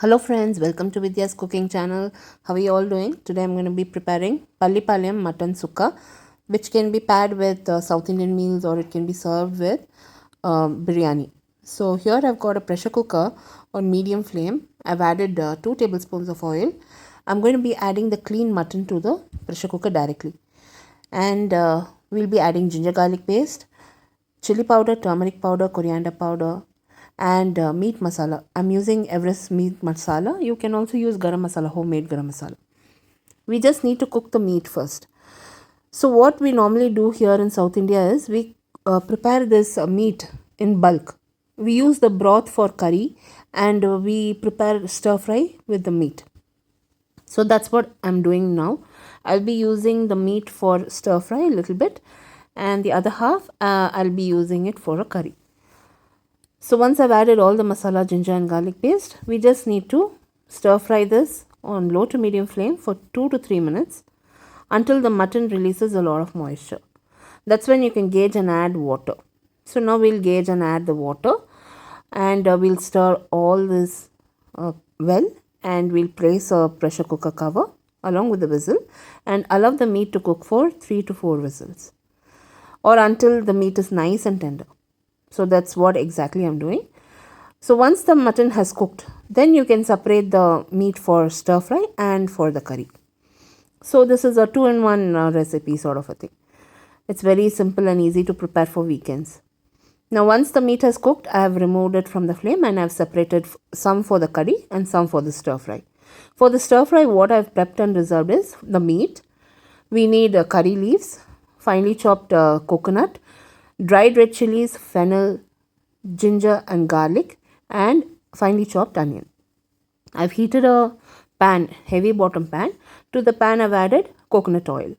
Hello friends, welcome to Vidya's cooking channel. How are you all doing? Today I'm going to be preparing Pallipaliyam mutton sukka, which can be paired with South Indian meals or it can be served with biryani. So here I've got a pressure cooker on medium flame. I've added 2 tablespoons of oil. I'm going to be adding the clean mutton to the pressure cooker directly. And we'll be adding ginger garlic paste, chili powder, turmeric powder, coriander powder, and meat masala. I'm using Everest meat masala. You can also use garam masala, homemade garam masala. We just need to cook the meat first. So what we normally do here in South India is we prepare this meat in bulk. We use the broth for curry and we prepare stir fry with the meat. So that's what I'm doing now. I'll be using the meat for stir fry a little bit and the other half I'll be using it for a curry. So once I've added all the masala, ginger and garlic paste, we just need to stir fry this on low to medium flame for 2 to 3 minutes until the mutton releases a lot of moisture. That's when you can gauge and add water. So now we'll gauge and add the water and we'll stir all this well, and we'll place a pressure cooker cover along with the whistle and allow the meat to cook for 3 to 4 whistles or until the meat is nice and tender. So that's what exactly I'm doing. So once the mutton has cooked, then you can separate the meat for stir fry and for the curry. So this is a 2-in-1 recipe sort of a thing. It's very simple and easy to prepare for weekends. Now once the meat has cooked, I have removed it from the flame and I have separated some for the curry and some for the stir fry. For the stir fry, what I've prepped and reserved is the meat. We need curry leaves, finely chopped coconut, dried red chilies, fennel, ginger and garlic, and finely chopped onion. I've heated a pan, heavy bottom pan. To the pan I've added coconut oil.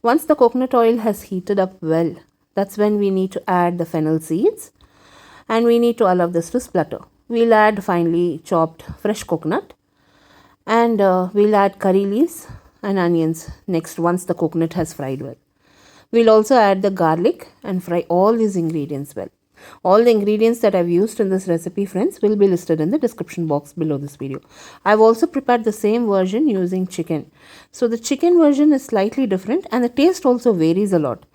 Once the coconut oil has heated up well, that's when we need to add the fennel seeds and we need to allow this to splutter. We'll add finely chopped fresh coconut and we'll add curry leaves and onions next once the coconut has fried well. We'll also add the garlic and fry all these ingredients well. All the ingredients that I've used in this recipe, friends, will be listed in the description box below this video. I've also prepared the same version using chicken. So the chicken version is slightly different and the taste also varies a lot.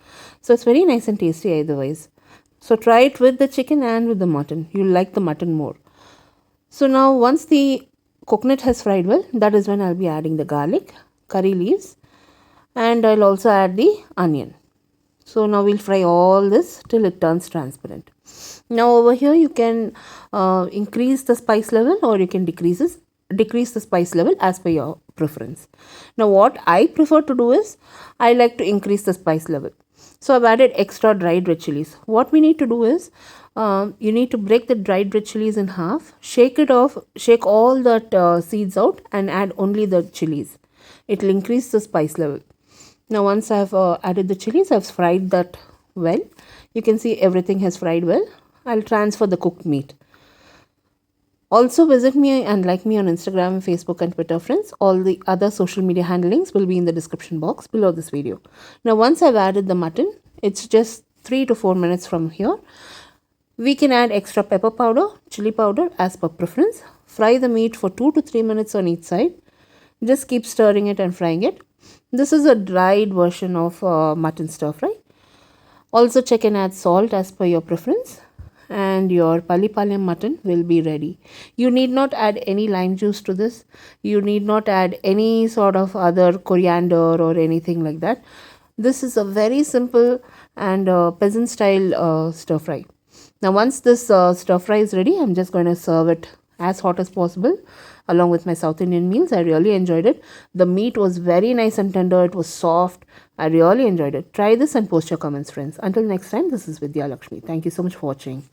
So it's very nice and tasty either ways. So try it with the chicken and with the mutton. You'll like the mutton more. So now once the coconut has fried well, that is when I'll be adding the garlic, curry leaves, and I'll also add the onion. So now we'll fry all this till it turns transparent. Now over here you can increase the spice level or you can decrease the spice level as per your preference. Now what I prefer to do is I like to increase the spice level. So I've added extra dried red chilies. What we need to do is you need to break the dried red chilies in half, shake it off, shake all the seeds out and add only the chilies. It will increase the spice level. Now once I've added the chilies, I've fried that well. You can see everything has fried well. I'll transfer the cooked meat. Also visit me and like me on Instagram, Facebook and Twitter, friends. All the other social media handlings will be in the description box below this video. Now once I've added the mutton, it's just 3 to 4 minutes from here. We can add extra pepper powder, chili powder as per preference. Fry the meat for 2 to 3 minutes on each side. Just keep stirring it and frying it. This is a dried version of mutton stir fry. Also check and add salt as per your preference and your Pallipaliyam mutton will be ready. You need not add any lime juice to this. You need not add any sort of other coriander or anything like that. This is a very simple and peasant style stir fry. Now once this stir fry is ready, I'm just going to serve it as hot as possible along with my South Indian meals. I really enjoyed it. The meat was very nice and tender. It was soft. I really enjoyed it. Try this and post your comments, friends. Until next time, this is Vidya Lakshmi. Thank you so much for watching.